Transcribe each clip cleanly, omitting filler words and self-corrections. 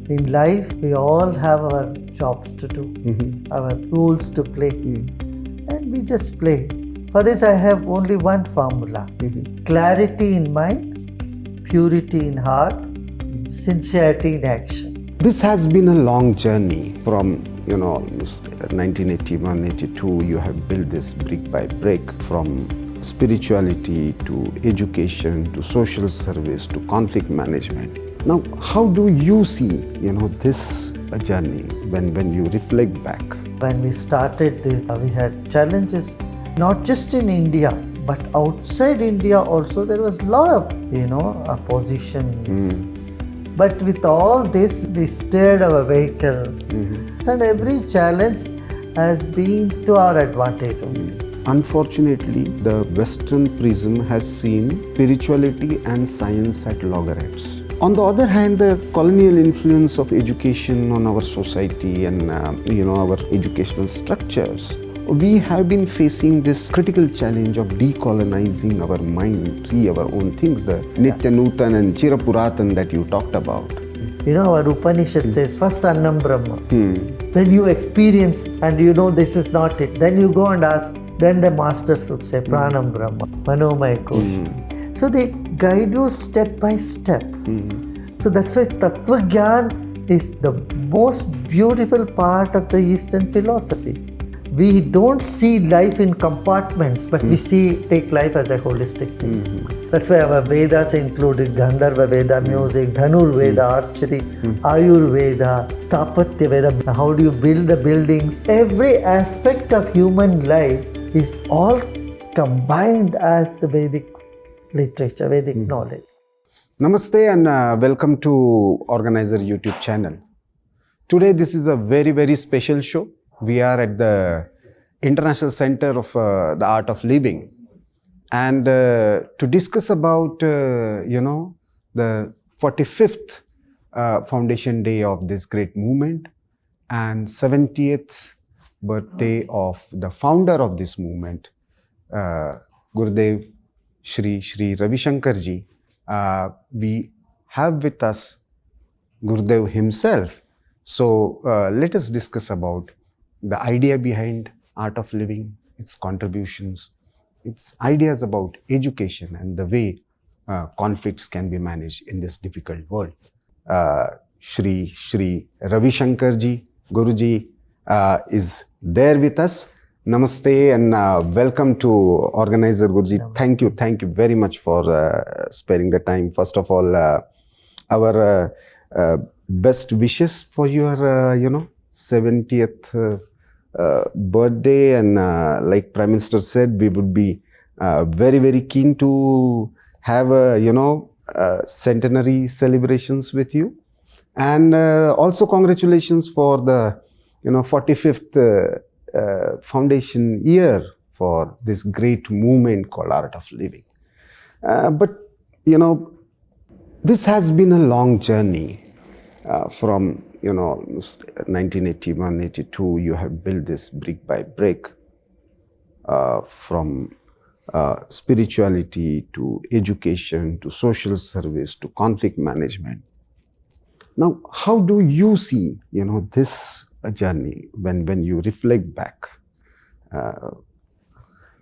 In life, we all have our jobs to do, our roles to play, and we just play. For this, I have only one formula: clarity in mind, purity in heart, sincerity in action. This has been a long journey from, almost 1981, 82. You have built this brick by brick, from spirituality to education to social service to conflict management. Now, how do you see, this journey when you reflect back? When we started this, we had challenges not just in India, but outside India also. There was a lot of, oppositions. But with all this, we steered our vehicle. And every challenge has been to our advantage only. Unfortunately, the Western prism has seen spirituality and science at loggerheads. On the other hand, the colonial influence of education on our society and our educational structures, we have been facing this critical challenge of decolonizing our mind, see our own things, the Nitya Nutan and Chirapuratan that you talked about. Our Upanishad says, first Annam Brahma. Then you experience and this is not it. Then you go and ask. Then the masters would say, Pranam Brahma, Manomaya Kosha. So they guide you step by step. So that's why Tattva Gyan is the most beautiful part of the Eastern philosophy. We don't see life in compartments, but we take life as a holistic thing. That's why our Vedas included Gandharva Veda, music, Dhanur Veda, archery, Ayurveda, Sthapatya Veda, how do you build the buildings. Every aspect of human life is all combined as the Vedic literature, Vedic knowledge. Namaste and welcome to Organiser YouTube channel. Today this is a very, very special show. We are at the International Center of the Art of Living, and to discuss about the 45th foundation day of this great movement and 70th birthday of the founder of this movement, Gurudev Shri Ravi Shankar ji. We have with us Gurudev himself. So let us discuss about the idea behind art of living, its contributions, its ideas about education and the way conflicts can be managed in this difficult world. Shri Ravi Shankar ji, Guruji is there with us. Namaste and welcome to Organiser, Guruji. Namaste. Thank you very much for sparing the time. First of all, our best wishes for your 70th birthday, and like Prime Minister said, we would be very, very keen to have centenary celebrations with you, and also congratulations for the 45th foundation year for this great movement called Art of Living. But this has been a long journey from almost 1981, 82. You have built this brick by brick, from spirituality to education to social service to conflict management. Now, how do you see this journey when you reflect back?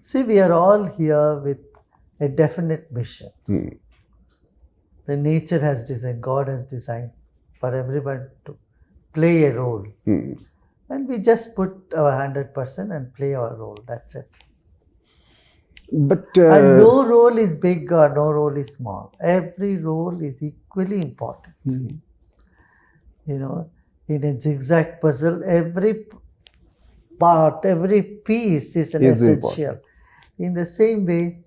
See, we are all here with a definite mission. The nature has designed, God has designed for everyone to play a role. And we just put our 100% and play our role. That's it. But and no role is big or no role is small. Every role is equally important. In a zigzag puzzle, every part, every piece is essential. Important. In the same way,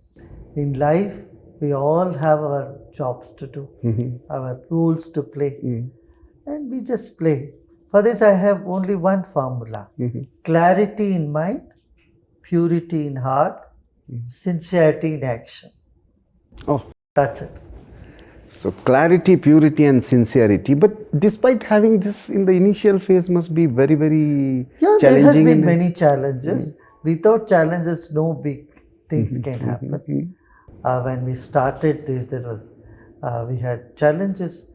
in life, we all have our jobs to do, our roles to play, and we just play. For this, I have only one formula: clarity in mind, purity in heart, sincerity in action. Oh, that's it. So clarity, purity and sincerity. But despite having this in the initial phase must be very, very challenging. There has been many challenges. Without challenges, no big things can happen. When we started this, we had challenges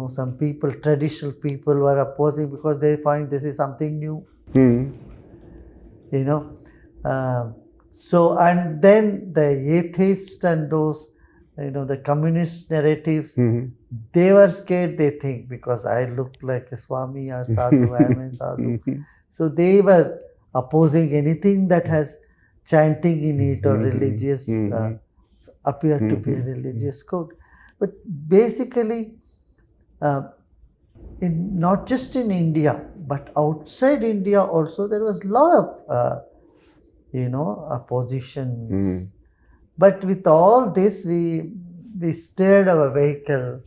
some people, traditional people were opposing because they find this is something new. So, and then the atheists and those, the communist narratives, they were scared, they think, because I look like a Swami or Sadhu, I am a Sadhu. So they were opposing anything that has chanting in it or religious, appear to be a religious code. But basically, not just in India, but outside India also, there was a lot of, oppositions. But with all this, we steered our vehicle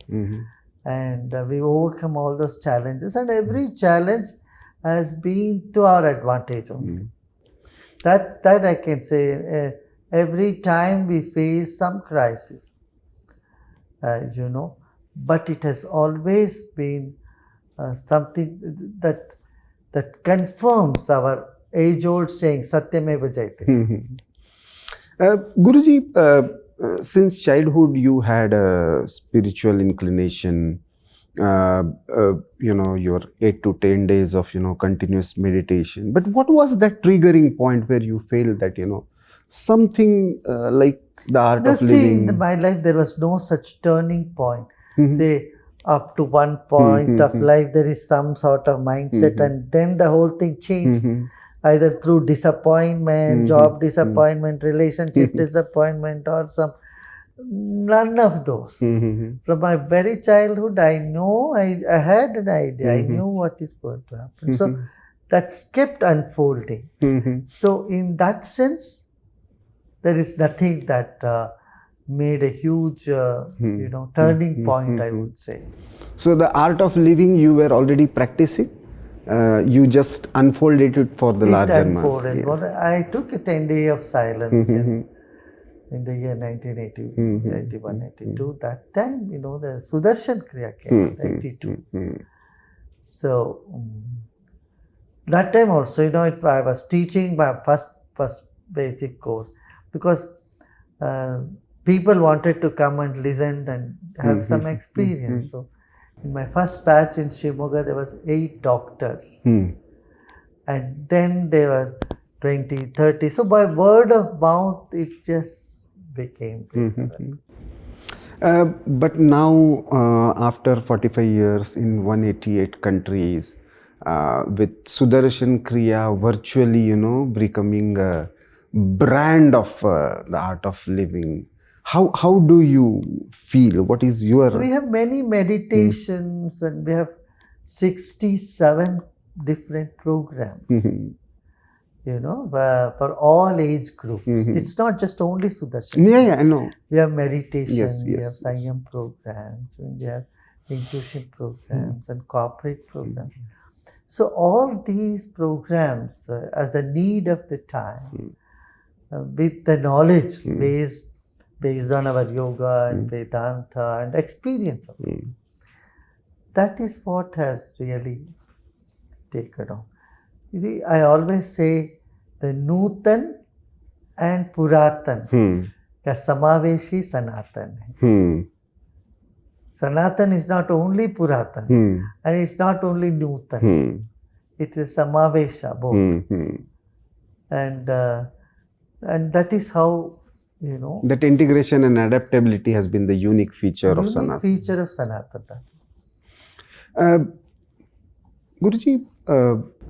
and we overcome all those challenges. And every challenge has been to our advantage only. That I can say. Every time we face some crisis, but it has always been something that confirms our age-old saying, Satyameva Jayate. Guruji, since childhood you had a spiritual inclination, your 8 to 10 days of, continuous meditation. But what was that triggering point where you felt that, something like the art of living? In my life, there was no such turning point. Say, up to one point of life, there is some sort of mindset, and then the whole thing changed. Either through disappointment, job disappointment, relationship disappointment, or none of those. From my very childhood, I know I had an idea. I knew what is going to happen. So that's kept unfolding. So in that sense, there is nothing that made a huge, turning point, I would say. So the art of living you were already practicing? You just unfolded it for the larger mass. Yeah. I took a 10 day of silence in the year 1980, 81, 82. That time, the Sudarshan Kriya came, 82. So that time also, I was teaching my first basic course, because people wanted to come and listen and have some experience. So in my first batch in Shimoga, there was 8 doctors. And then there were 20, 30. So by word of mouth, it just became. But now, after 45 years in 188 countries, with Sudarshan Kriya virtually, becoming a brand of the art of living, how do you feel? What is your... We have many meditations and we have 67 different programs, for all age groups. It's not just only Sudarshan. Yeah, I know. We have meditation, we have Sanyam programs, we have intuition programs and corporate programs. So all these programs, as the need of the time, with the knowledge based on our yoga and Vedanta and experience of it. That is what has really taken off. You see, I always say the Nutan and Puratan ka Samaveshi Sanatan hai. Sanatan is not only Puratan and it's not only Nutan. It is Samavesha, both. And that is how, that integration and adaptability has been the unique feature of Sanatan. Feature of Sanatana. Guruji,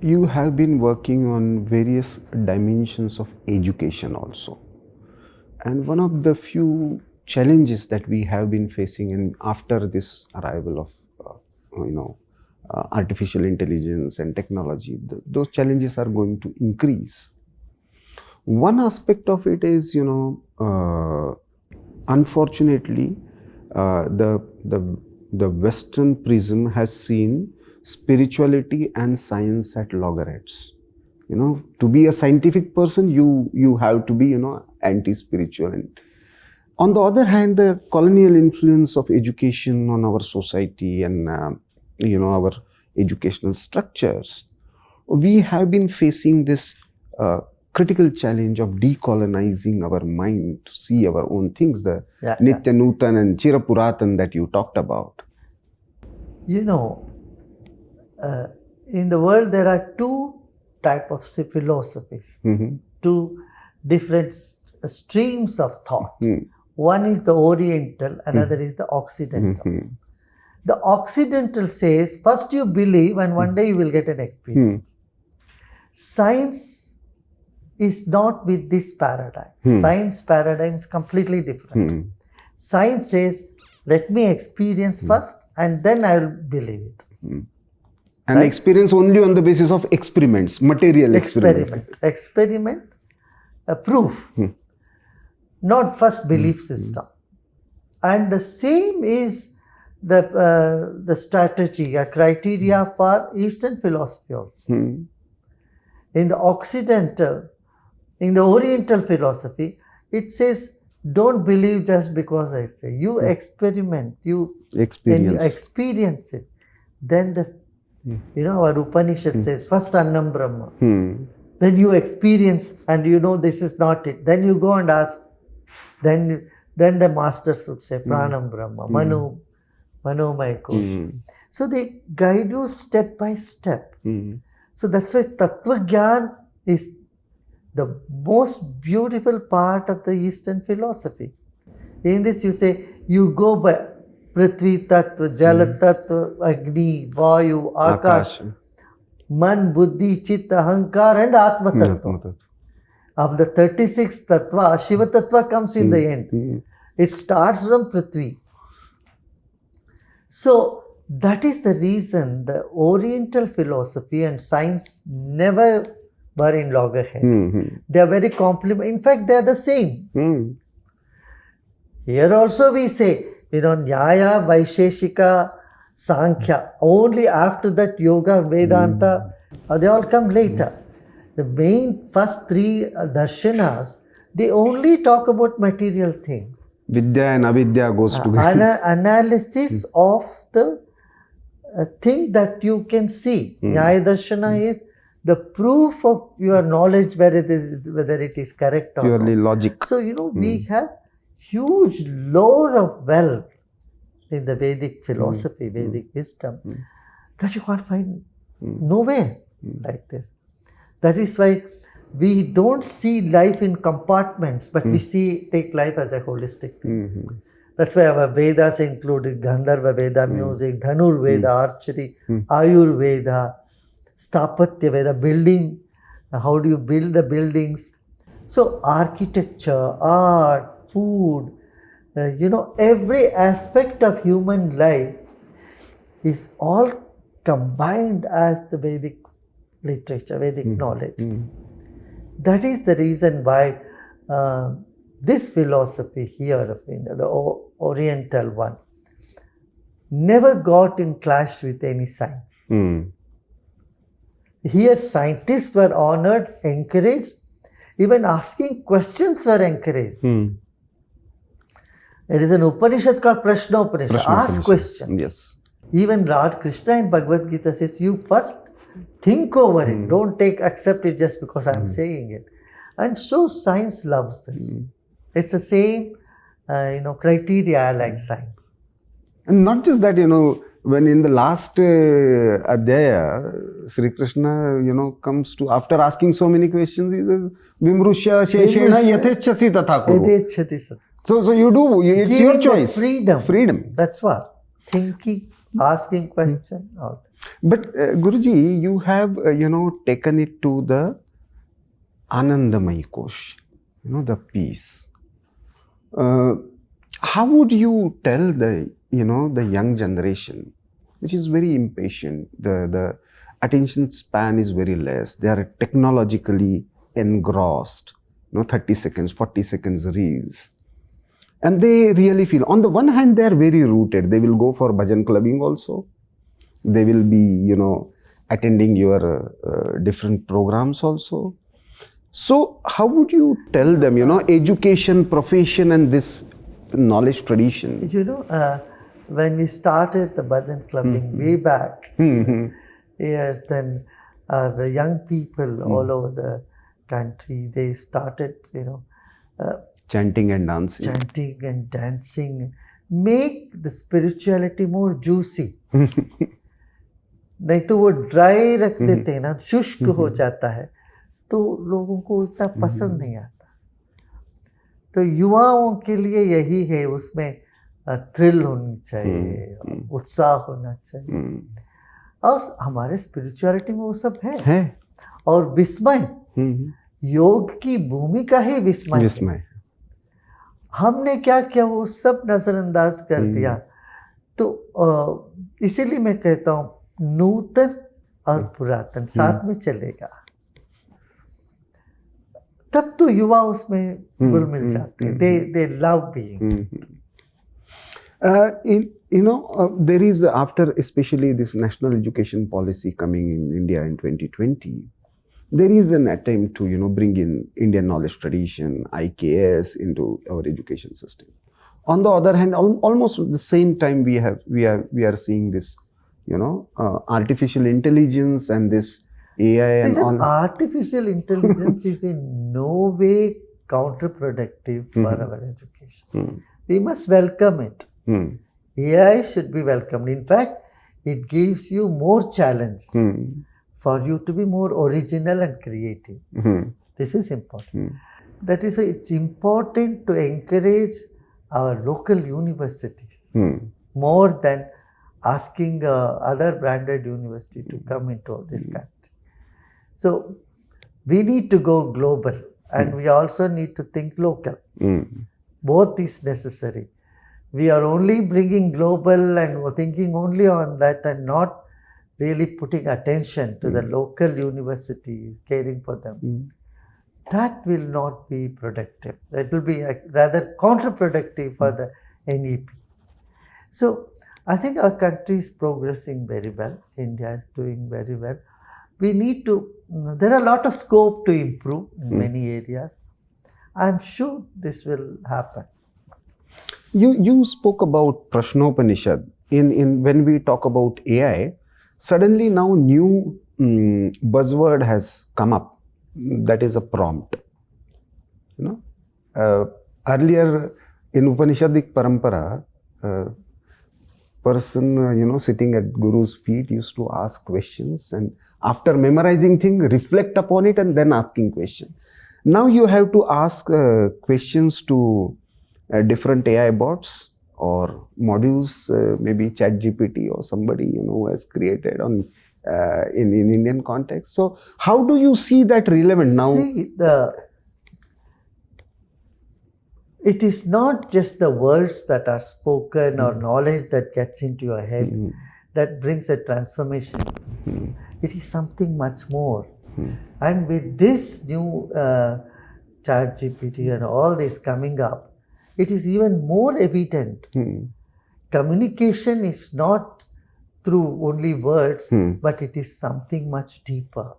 you have been working on various dimensions of education also. And one of the few challenges that we have been facing after this arrival of, artificial intelligence and technology, those challenges are going to increase. One aspect of it is, unfortunately, the Western prism has seen spirituality and science at loggerheads. To be a scientific person, you have to be, anti-spiritual. And on the other hand, the colonial influence of education on our society and, our educational structures, we have been facing this critical challenge of decolonizing our mind to see our own things, the Nitya Nutan and Chirapuratan that you talked about. You know, in the world there are two type of philosophies, two different streams of thought. One is the Oriental, another is the Occidental. The Occidental says, first you believe and one day you will get an experience. Science is not with this paradigm. Science paradigm is completely different. Science says, let me experience first and then I will believe it. And experience only on the basis of experiments, material experiment. Experiment, proof, not first belief system. And the same is the strategy, a criteria for Eastern philosophy also. In the Occidental, in the Oriental philosophy, it says, don't believe just because I say. You experiment, you experience it. Then our Upanishad says, first Annam Brahma. Then you experience and you know this is not it. Then you go and ask. Then the masters would say, Pranam Brahma, Manomaya Kosha. So they guide you step by step. So that's why Tattva Gyan is the most beautiful part of the Eastern philosophy. In this you say, you go by Prithvi Tattva, Jala Tattva, Agni, Vayu, Akash, Man, Buddhi, Chitta, Ahankar and Atma Tattva. Of the 36 Tattva, Shiva Tattva comes in the end. It starts from Prithvi. So that is the reason the Oriental philosophy and science never were in loggerheads. They are very complementary. In fact, they are the same. Here also we say, Nyaya, Vaisheshika, Sankhya. Only after that Yoga, Vedanta, they all come later. The main first three darshanas, they only talk about material things. Vidya and avidya goes together. Analysis of the thing that you can see. Nyaya darshana is the proof of your knowledge whether it is correct or purely not. Logic. So, we have huge lore of wealth in the Vedic philosophy, Vedic wisdom, that you can't find nowhere like this. That is why we don't see life in compartments, but we take life as a holistic thing. That's why our Vedas included Gandharva Veda, music, Dhanur Veda, archery, Ayur Veda, Stapatya Veda, building, how do you build the buildings. So architecture, art, food, every aspect of human life is all combined as the Vedic literature, Vedic knowledge. That is the reason why this philosophy here of India, the Oriental one, never got in clash with any science. Here scientists were honored, encouraged, even asking questions were encouraged. There is an Upanishad called Prashna Upanishad. Ask questions. Yes. Even Lord Krishna in Bhagavad Gita says, you first think over it. Don't accept it just because I am saying it. And so science loves this. It's the same, criteria like science. And not just that, when in the last Adhyaya, Sri Krishna, comes to, after asking so many questions, he says, Vimrushya Sheshena Yathechasi Tatha Kuru. So you do, it's your choice. Freedom. That's what. Thinking, asking question. All. But Guruji, you have, taken it to the Anandamayi Kosh, the peace. How would you tell the young generation, which is very impatient, the attention span is very less, they are technologically engrossed, 30 seconds, 40 seconds reels. And they really feel, on the one hand, they are very rooted. They will go for bhajan clubbing also. They will be, attending your different programs also. So how would you tell them, education, profession and this knowledge tradition? When we started the bhajan clubbing way back, yes, then the young people all over the country, they started, chanting and dancing. make the spirituality more juicy. नहीं तो वो dry रख देते हैं ना, शुष्क हो जाता है, तो लोगों को इतना पसंद नहीं आता. तो युवाओं के लिए यही है, उसमें थ्रिल होनी चाहिए, उत्साह होना चाहिए. और हमारे स्पिरिचुअलिटी में वो सब है. और विस्मय, योग की भूमिका ही विस्मय. हमने क्या किया, वो सब नजरअंदाज कर दिया. तो इसीलिए मैं कहता हूँ नूतन और पुरातन साथ में चलेगा, तब तो युवा उसमें घुल मिल जाते हैं. they love being. There is, after especially this national education policy coming in India in 2020, there is an attempt to bring in Indian knowledge tradition, IKS, into our education system. On the other hand, almost at the same time we are seeing this artificial intelligence and this AI and all. Artificial intelligence is in no way counterproductive for our education. We must welcome it. AI should be welcomed. In fact, it gives you more challenge for you to be more original and creative. This is important. That is why it's important to encourage our local universities more than asking other branded university to come into this country. So we need to go global, and we also need to think local. Both is necessary. We are only bringing global and thinking only on that and not really putting attention to the local universities, caring for them. That will not be productive. That will be rather counterproductive for the NEP. So I think our country is progressing very well. India is doing very well. We need to, there are a lot of scope to improve in many areas. I'm sure this will happen. You spoke about Prashnopanishad. In when we talk about AI, suddenly now new buzzword has come up. That is a prompt. Earlier in Upanishadic parampara, person sitting at Guru's feet used to ask questions, and after memorizing thing, reflect upon it and then asking question. Now you have to ask questions to different AI bots or modules, maybe ChatGPT or somebody has created on in Indian context. So how do you see that relevant now? See, it is not just the words that are spoken or knowledge that gets into your head that brings a transformation. It is something much more. And with this new ChatGPT and all this coming up, it is even more evident. Communication is not through only words, but it is something much deeper.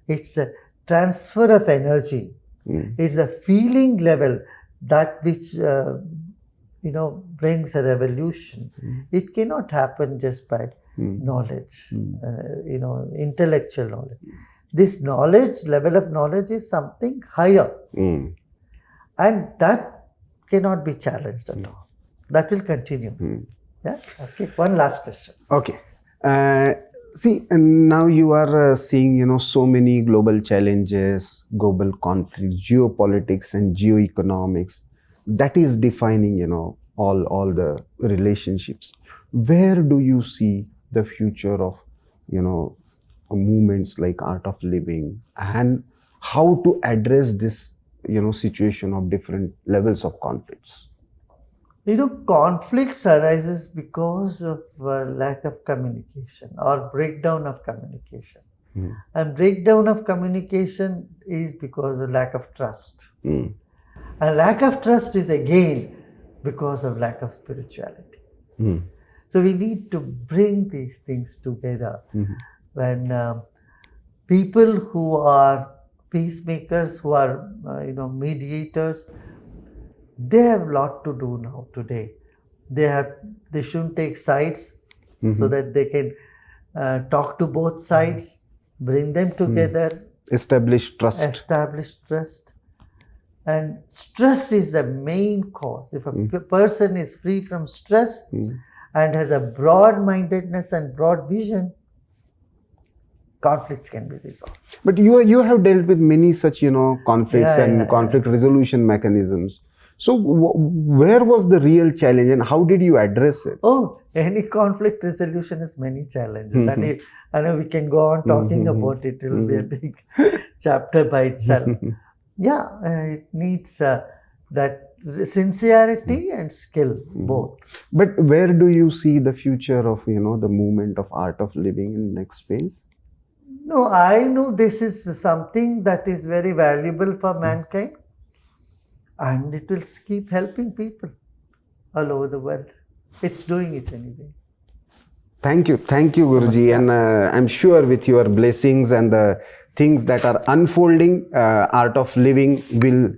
It's a transfer of energy. It's a feeling level that which brings a revolution. It cannot happen just by knowledge, intellectual knowledge. This knowledge, level of knowledge is something higher. And that cannot be challenged at all. That will continue. Yeah. Okay. One last question. Okay. See, and now you are seeing, so many global challenges, global conflicts, geopolitics and geoeconomics. That is defining, all the relationships. Where do you see the future of, movements like art of living, and how to address this, situation of different levels of conflicts? Conflicts arises because of lack of communication or breakdown of communication. And breakdown of communication is because of lack of trust. And lack of trust is again because of lack of spirituality. So we need to bring these things together. When people who are peacemakers, who are mediators, they have a lot to do now today. They shouldn't take sides, so that they can talk to both sides, bring them together, establish trust, And stress is the main cause. If a person is free from stress and has a broad-mindedness and broad vision, conflicts can be resolved. But you have dealt with many such, conflicts and conflict resolution mechanisms. So where was the real challenge and how did you address it? Oh, any conflict resolution has many challenges. And I know we can go on talking about it. It will be a big chapter by itself. It needs that sincerity and skill, both. But where do you see the future of, the movement of art of living in next phase? No, I know this is something that is very valuable for mankind, and it will keep helping people all over the world. It's doing it anyway. Thank you, Guruji. And I'm sure with your blessings and the things that are unfolding, art of living will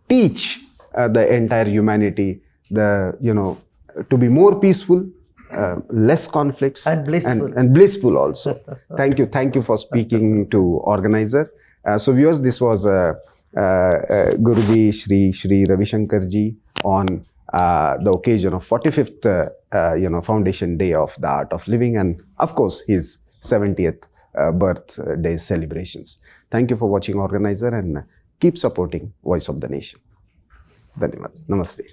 teach the entire humanity to be more peaceful, less conflicts, and blissful. And blissful also. Thank you for speaking to Organiser. So viewers, this was Guruji Shri Ravi Shankar ji on the occasion of 45th Foundation Day of the Art of Living, and of course his 70th birthday celebrations. Thank you for watching Organiser and keep supporting Voice of the Nation. Dhanyavad. Namaste.